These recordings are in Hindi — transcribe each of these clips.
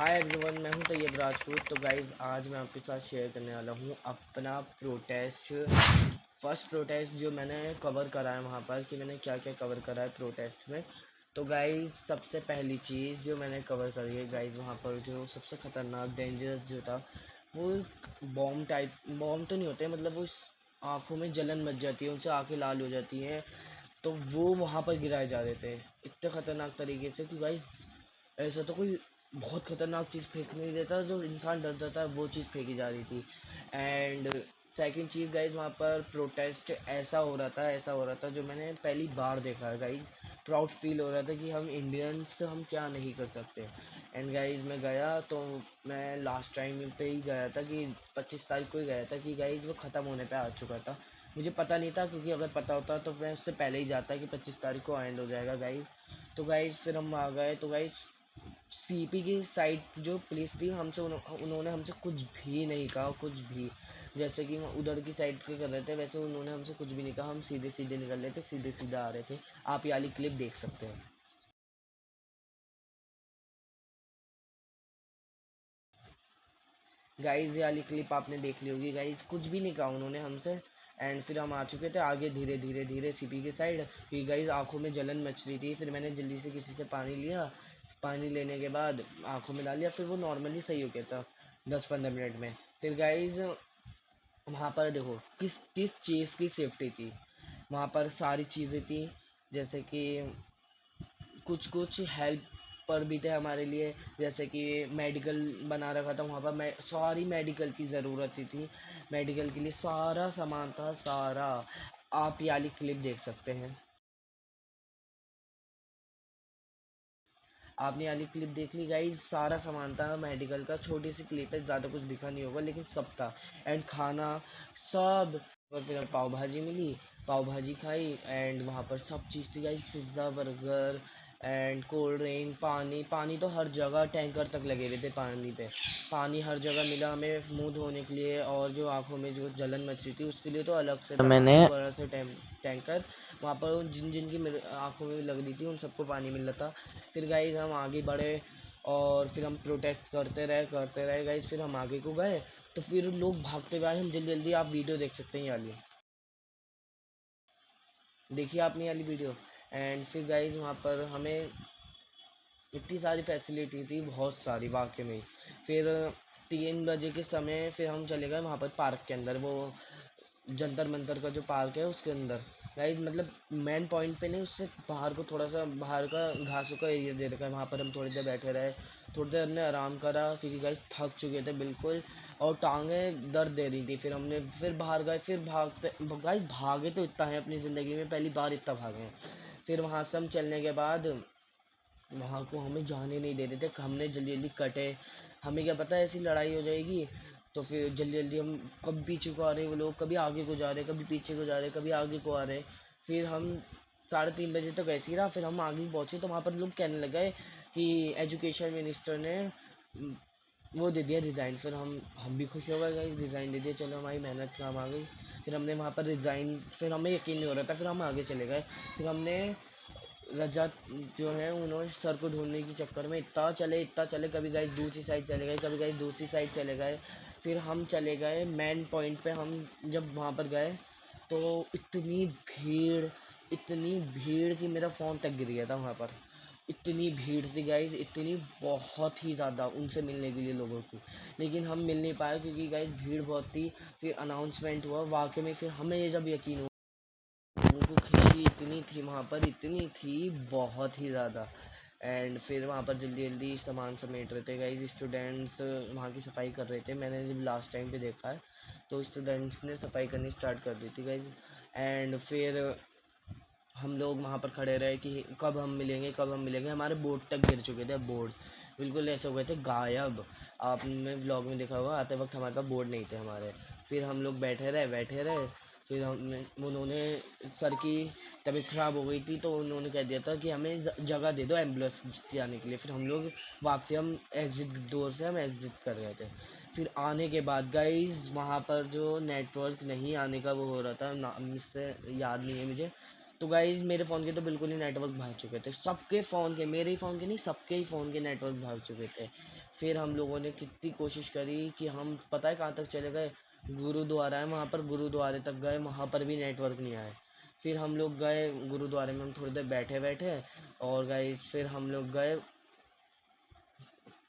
हाय एवरीवन, मैं हूं तैयब राजपूत। तो गाइज आज मैं आपके साथ शेयर करने वाला हूं अपना प्रोटेस्ट, फर्स्ट प्रोटेस्ट जो मैंने कवर करा है वहां पर, कि मैंने क्या क्या कवर करा है प्रोटेस्ट में। तो गाइज सबसे पहली चीज़ जो मैंने कवर करी है गाइज, वहां पर जो सबसे ख़तरनाक डेंजरस जो था वो बॉम्ब टाइप। बॉम्ब तो नहीं होते, मतलब वो आँखों में जलन मच जाती है, उनसे आँखें लाल हो जाती हैं। तो वो वहाँ पर गिराए जा रहे थे इतने ख़तरनाक तरीके से कि गाइस ऐसा तो कोई बहुत ख़तरनाक चीज़ फेंक नहीं देता, जो इंसान डर जाता है वो चीज़ फेंकी जा रही थी। एंड सेकंड चीज़ गाइज, वहाँ पर प्रोटेस्ट ऐसा हो रहा था जो मैंने पहली बार देखा है गाइज। प्राउड फील हो रहा था कि हम इंडियंस हम क्या नहीं कर सकते। एंड गाइज मैं गया तो मैं लास्ट टाइम पे ही गया था कि 25 तारीख को ही गया था कि गाइज वो ख़त्म होने पे आ चुका था। मुझे पता नहीं था, क्योंकि अगर पता होता तो मैं उससे पहले ही जाता कि 25 तारीख को एंड हो जाएगा गाइज। तो गाइज फिर हम आ गए। तो गाइज सीपी की साइड जो पुलिस थी हमसे उन्होंने हमसे कुछ भी नहीं कहा, कुछ भी। जैसे कि हम उधर की साइड के कर रहे थे वैसे उन्होंने हमसे कुछ भी नहीं कहा, हम सीधे सीधे निकल रहे थे, सीधे सीधे आ रहे थे। आप ये वाली क्लिप देख सकते हैं गाइज, ये वाली क्लिप आपने देख ली होगी गाइज। कुछ भी नहीं कहा उन्होंने हमसे। एंड फिर हम आ चुके थे आगे धीरे धीरे धीरे सीपी की साइड, क्योंकि गाइज आंखों में जलन मच रही थी। फिर मैंने जल्दी से किसी से पानी लिया, पानी लेने के बाद आंखों में डाल लिया, फिर वो नॉर्मली सही हो गया था 10-15 मिनट में। फिर गाइज वहाँ पर देखो किस किस चीज़ की सेफ्टी थी। वहाँ पर सारी चीज़ें थी, जैसे कि कुछ कुछ हेल्प पर भी थे हमारे लिए। जैसे कि मेडिकल बना रखा था वहाँ पर, सारी मेडिकल की ज़रूरत थी। मेडिकल के लिए सारा सामान था, सारा। आप ये वाली क्लिप देख सकते हैं। आपने वाली क्लिप देख ली गाइज, सारा सामान था मेडिकल का। छोटी सी क्लिप है, ज़्यादा कुछ दिखा नहीं होगा लेकिन सब था। एंड खाना सब। और फिर हमें पाव भाजी मिली, पाव भाजी खाई। एंड वहाँ पर सब चीज़ थी guys, pizza, burger and cold drink, पानी। पानी तो हर जगह टैंकर तक लगे हुए थे पानी पे। पानी हर जगह मिला हमें मुंह धोने के लिए, और जो आंखों में जो जलन मच रही थी उसके लिए तो अलग से था मैंने पानी, बड़ा सा टैंकर। वहाँ पर जिन जिन की आंखों में लग रही थी उन सबको पानी मिल रहा था। फिर गाइज हम आगे बढ़े, और फिर हम प्रोटेस्ट करते रहे गाइज। फिर हम आगे को गए तो फिर लोग भागते हुए आए, हम जल्दी जल्दी। आप वीडियो देख सकते हैं, ये वाली देखिए आपने ये वाली वीडियो। एंड फिर गाइज वहाँ पर हमें इतनी सारी फैसिलिटी थी, बहुत सारी वाकई में। फिर 3 बजे के समय फिर हम चले गए वहाँ पर पार्क के अंदर, वो जंतर मंतर का जो पार्क है उसके अंदर। गाइज मतलब मेन पॉइंट पे नहीं, उससे बाहर को थोड़ा सा बाहर का घासों का एरिया दे रखा है, वहाँ पर हम थोड़ी देर बैठे रहे। थोड़ी देर हमने आराम करा, क्योंकि गाइज थक चुके थे बिल्कुल, और टांगें दर्द दे रही थी। फिर हमने फिर बाहर गए, फिर भागते गाइज भागे तो इतना है अपनी ज़िंदगी में, पहली बार इतना भागे हैं। फिर वहाँ से हम चलने के बाद वहाँ को हमें जाने नहीं दे रहे थे, हमने जल्दी जल्दी कटे। हमें क्या पता ऐसी लड़ाई हो जाएगी। तो फिर जल्दी जल्दी हम, कभी पीछे को आ रहे वो लोग, कभी आगे को जा रहे, कभी पीछे को जा रहे, कभी आगे को आ रहे। फिर हम 3:30 बजे तक ऐसे ही रहा। फिर हम आगे पहुँचे तो वहाँ पर लोग कहने लगे कि एजुकेशन मिनिस्टर ने वो दे दिया रिज़ाइन। फिर हम भी खुश हो गए, रिज़ाइन दे दिया, चलो हमारी मेहनत काम आ गई। फिर हमने वहाँ पर रिज़ाइन, फिर हमें यकीन नहीं हो रहा था, फिर हम आगे चले गए। फिर हमने रजत जो है उन्होंने सर को ढूंढने के चक्कर में इतना चले, कभी गाइस दूसरी साइड चले गए, कभी गाइस दूसरी साइड चले गए। फिर हम चले गए मेन पॉइंट पे। हम जब वहाँ पर गए तो इतनी भीड़, इतनी भीड़ कि मेरा फ़ोन तक गिर गया था वहाँ पर। इतनी भीड़ थी गाइस, इतनी, बहुत ही ज़्यादा उनसे मिलने के लिए लोगों की। लेकिन हम मिल नहीं पाए क्योंकि गाइस भीड़ बहुत थी। फिर अनाउंसमेंट हुआ वाकई में, फिर हमें ये जब यकीन हुआ, उनको खुशी इतनी थी वहाँ पर, इतनी थी, बहुत ही ज़्यादा। एंड फिर वहाँ पर जल्दी जल्दी सामान समेट रहे थे गाइस, स्टूडेंट्स वहाँ की सफाई कर रहे थे। मैंने जब लास्ट टाइम पे देखा है तो स्टूडेंट्स ने सफाई करनी स्टार्ट कर दी थी गाइस। एंड फिर हम लोग वहाँ पर खड़े रहे कि कब हम मिलेंगे, कब हम मिलेंगे। हमारे बोर्ड तक गिर चुके थे, बोर्ड बिल्कुल ऐसे हो गए थे गायब। आपने व्लॉग में देखा होगा, आते वक्त हमारे पास बोर्ड नहीं थे हमारे। फिर हम लोग बैठे रहे। फिर हमने उन्होंने, सर की तबीयत ख़राब हो गई थी तो उन्होंने कह दिया था कि हमें जगह दे दो एम्बुलेंस जाने के लिए। फिर हम लोग वापसी, हम एग्ज़िट डोर से हम एग्ज़िट कर गए थे। फिर आने के बाद गाइज़ वहाँ पर जो नेटवर्क नहीं आने का वो हो रहा था, नाम इससे याद नहीं है मुझे। तो गाइज़ मेरे फ़ोन के तो बिल्कुल ही नेटवर्क भाग चुके थे, सबके फ़ोन के, मेरे ही फ़ोन के नहीं, सबके ही फ़ोन के नेटवर्क भाग चुके थे। फिर हम लोगों ने कितनी कोशिश करी कि हम पता है कहाँ तक चले गए, गुरुद्वारा है वहाँ पर, गुरुद्वारे तक गए, वहाँ पर भी नेटवर्क नहीं आया। फिर हम लोग गए गुरुद्वारे में, हम थोड़ी देर बैठे बैठे और गाइस फिर हम लोग गए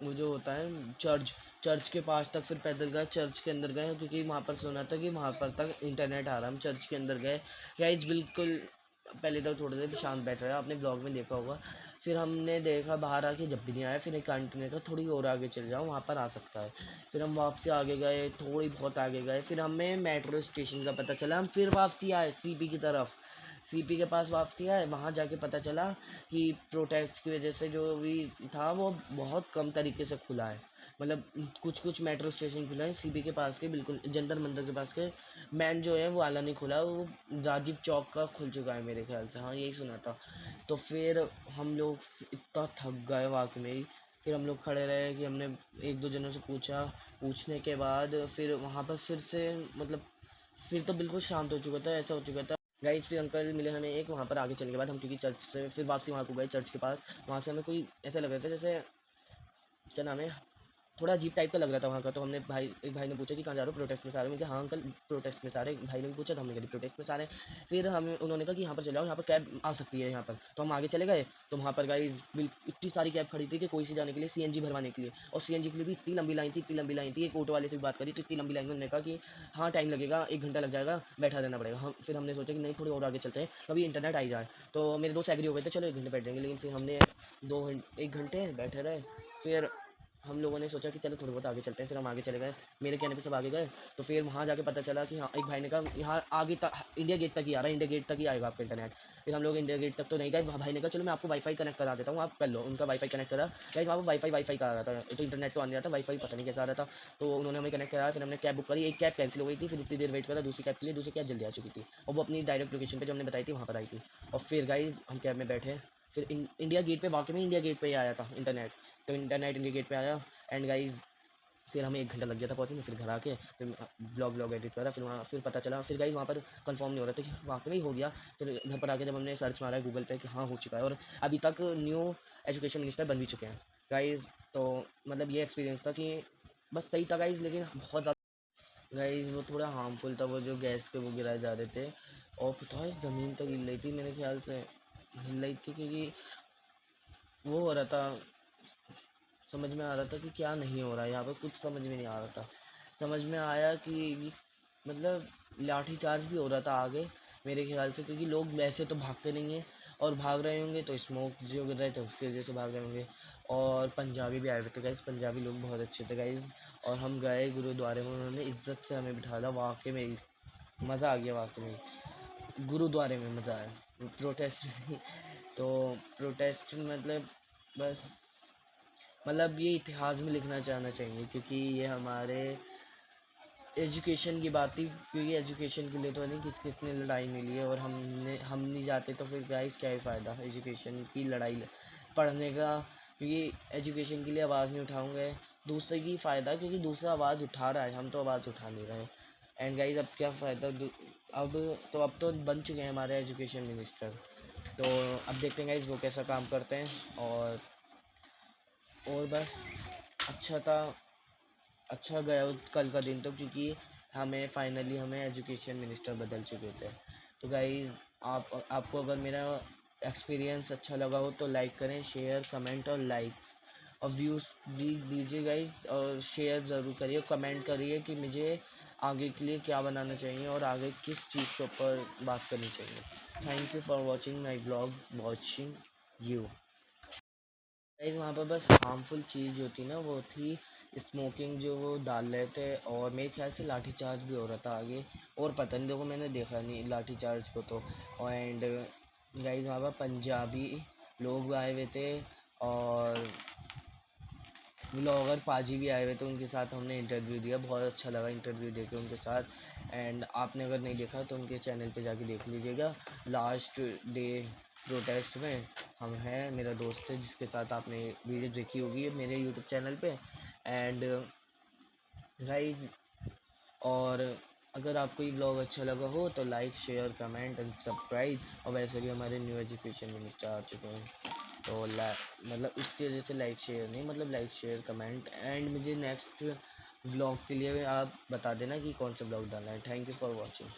वो जो होता है चर्च, चर्च के पास तक फिर पैदल गए, चर्च के अंदर गए क्योंकि वहाँ पर सुना था कि वहाँ पर तक इंटरनेट आ रहा है। हम चर्च के अंदर गए गाइस, बिल्कुल पहले तो थोड़ी देर शांत बैठ रहा है, आपने ब्लॉग में देखा होगा। फिर हमने देखा बाहर आके जब भी नहीं आया, फिर एक आंटी ने कहा थोड़ी और आगे चल जाओ वहाँ पर आ सकता है। फिर हम वापसी आगे गए, थोड़ी बहुत आगे गए, फिर हमें मेट्रो स्टेशन का पता चला, हम फिर वापसी आए सीपी की तरफ, सीपी के पास वापसी आए, वहाँ जाके पता चला कि प्रोटेस्ट की वजह से जो भी था वो बहुत कम तरीके से खुला है। मतलब कुछ कुछ मेट्रो स्टेशन खुला है, सीपी के पास के बिल्कुल जंतर मंतर के पास के मेन जो है वो वाला नहीं खुला, वो राजीव चौक का खुल चुका है मेरे ख्याल से, हाँ यही सुना था। तो फिर हम लोग इतना थक गए वाकई में ही। फिर हम लोग खड़े रहे कि हमने एक दो जनों से पूछा, पूछने के बाद फिर वहाँ पर फिर से मतलब फिर तो बिल्कुल शांत हो चुका था, ऐसा हो चुका था गाइस। फिर अंकल मिले हमें एक, वहाँ पर आगे चलने के बाद हम क्योंकि चर्च से फिर वापसी वहाँ को गए चर्च के पास। वहाँ से हमें कोई ऐसा लग रहा था जैसे क्या नाम है, थोड़ा अजीब टाइप का लग रहा था वहाँ का। तो हमने एक भाई ने पूछा कि कहाँ जा रहे हो, प्रोटेस्ट में से आ रहे हो? हाँ अंकल प्रोटेस्ट में से आ रहे हैं। भाई ने भी पूछा तो हमने कहा प्रोटेस्ट में से आ रहे हैं। फिर हमें उन्होंने कहा कि यहाँ पर चले जाओ, यहाँ पर कैब आ सकती है यहाँ पर। तो हम आगे चले गए, तो वहाँ पर गाइस इतनी सारी कैब खड़ी थी कि कोई से जाने के लिए, सीएनजी भरवाने के लिए, और सीएनजी के लिए भी इतनी लंबी लाइन थी, इतनी लंबी लाइन थी। एक ऑटो वाले से भी बात करी तो इतनी लंबी लाइन में उन्होंने कहा कि हाँ टाइम लगेगा, 1 घंटा लग जाएगा, बैठा रहना पड़ेगा। हम फिर हमने सोचा कि नहीं थोड़ी और आगे चलते हैं, कभी इंटरनेट आ ही जाए। तो मेरे दोस्त एग्री हो गए थे चलो 1 घंटे बैठ जाएंगे, लेकिन फिर हमने 1 घंटे बैठे रहे। फिर हम लोगों ने सोचा कि चलो थोड़ी बहुत आगे चलते हैं, फिर हम आगे चले गए, मेरे कहने पे सब आगे गए। तो फिर वहाँ जाके पता चला कि हाँ, एक भाई ने कहा यहाँ आगे तक इंडिया गेट तक ही आ रहा है, इंडिया गेट तक ही आएगा आपका इंटरनेट। फिर हम लोग इंडिया गेट तक तो नहीं गए, वहाँ भाई ने कहा चलो मैं आपको वाईफाई कनेक्ट करा देता हूँ, आप कर लो। उनका वाईफाई कनेक्ट करा, गाइस वहाँ पर वाईफाई वाईफाई का आ रहा था, तो इंटरनेट तो आ नहीं रहा था, वाईफाई पता नहीं कैसा आ रहा था। तो उन्होंने हमें कनेक्ट कराया, फिर हमने कैब बुक करी, एक कैब कैंसिल हो गई थी, फिर इतनी देर वेट करा दूसरी कैब के लिए, दूसरी कैब जल्दी आ चुकी थी और वो अपनी डायरेक्ट लोकेशन पे जो हमने बताई थी वहाँ पर आई थी। और फिर गाइस हम कैब में बैठे, फिर इंडिया गेट पे, वाकई में इंडिया गेट पे ही आया था इंटरनेट। तो इंटरनेट इंडिया गेट पे आया एंड गाइस फिर हमें 1 घंटा लग गया था पहुँचने में। फिर घर आके फिर ब्लॉग एडिट करा, फिर वहाँ फिर पता चला, फिर गाइस वहाँ पर कंफर्म नहीं हो रहा था कि वाकई में ही हो गया। फिर घर पर आके जब हमने सर्च मारा गूगल पे कि हाँ हो चुका है, और अभी तक न्यू एजुकेशन मिनिस्टर बन भी चुके हैं गाइस। तो मतलब ये एक्सपीरियंस था कि बस सही था गाइस, लेकिन बहुत ज़्यादा गाइस वो थोड़ा हार्मफुल था, वो जो गैस के वो गिराए जा रहे थे, और पता है ज़मीन तक हिल रही थी मेरे ख्याल से, हिल रही थी क्योंकि वो हो रहा था, समझ में आ रहा था कि क्या नहीं हो रहा है यहाँ पर, कुछ समझ में नहीं आ रहा था। समझ में आया कि मतलब लाठी चार्ज भी हो रहा था आगे मेरे ख्याल से, क्योंकि लोग वैसे तो भागते नहीं हैं, और भाग रहे होंगे तो स्मोक जो गिर रहे थे उसकी वजह से भाग रहे होंगे। और पंजाबी भी आए हुए थे गाइस, पंजाबी लोग बहुत अच्छे थे गाइस। और हम गए गुरुद्वारे में, उन्होंने इज्जत से हमें बिठाया, वाकई में मज़ा आ गया, वाकई में गुरुद्वारे में मज़ा आया, प्रोटेस्ट में। तो प्रोटेस्ट मतलब बस मतलब ये इतिहास में लिखना चाहना चाहिए, क्योंकि ये हमारे एजुकेशन की बात थी, क्योंकि एजुकेशन के लिए तो नहीं किस किसने लड़ाई मिली है, और हम नहीं जाते तो फिर गाइस क्या ही फ़ायदा एजुकेशन की लड़ाई पढ़ने का, क्योंकि एजुकेशन के लिए आवाज़ नहीं उठाऊंगे दूसरे की फ़ायदा, क्योंकि दूसरा आवाज़ उठा रहा है, हम तो आवाज़ उठा नहीं रहे। एंड गाइस अब क्या फ़ायदा, अब तो बन चुके हैं हमारे एजुकेशन मिनिस्टर। तो अब देखते हैं गाइस वो कैसा काम करते हैं। और बस अच्छा था, अच्छा गया कल का दिन तो, क्योंकि हमें एजुकेशन मिनिस्टर बदल चुके थे। तो गाइज़ आपको अगर मेरा एक्सपीरियंस अच्छा लगा हो तो लाइक करें, शेयर कमेंट और लाइक्स और व्यूज़ भी दीजिए गाइज़, और शेयर ज़रूर करिए, कमेंट करिए कि मुझे आगे के लिए क्या बनाना चाहिए और आगे किस चीज़ के ऊपर बात करनी चाहिए। Thank you for watching my blog, watching you guys. वहाँ पर बस हार्मफुल चीज़ जो थी ना वो थी स्मोकिंग, जो वो डाल रहे थे, और मेरे ख्याल से लाठी चार्ज भी हो रहा था आगे, और पता नहीं, देखो मैंने देखा नहीं लाठी चार्ज को तो। एंड गाइस वहाँ पर पंजाबी लोग आए हुए थे, और व्लॉगर पाजी भी आए हुए थे, उनके साथ हमने इंटरव्यू दिया, बहुत अच्छा लगा इंटरव्यू देके उनके साथ। एंड आपने अगर नहीं देखा तो उनके चैनल पे जाके देख लीजिएगा। लास्ट डे प्रोटेस्ट में हम हैं, मेरा दोस्त है जिसके साथ आपने वीडियो देखी होगी मेरे यूट्यूब चैनल पे। एंड गाइज, और अगर आपको ये ब्लॉग अच्छा लगा हो तो like share comment and subscribe, और वैसे भी हमारे न्यू एजुकेशन मिनिस्टर आ चुके हैं। तो मतलब इसकी वजह से लाइक शेयर नहीं, मतलब लाइक शेयर कमेंट, एंड मुझे नेक्स्ट ब्लॉग के लिए आप बता देना कि कौन सा ब्लॉग डालना है। Thank you for watching.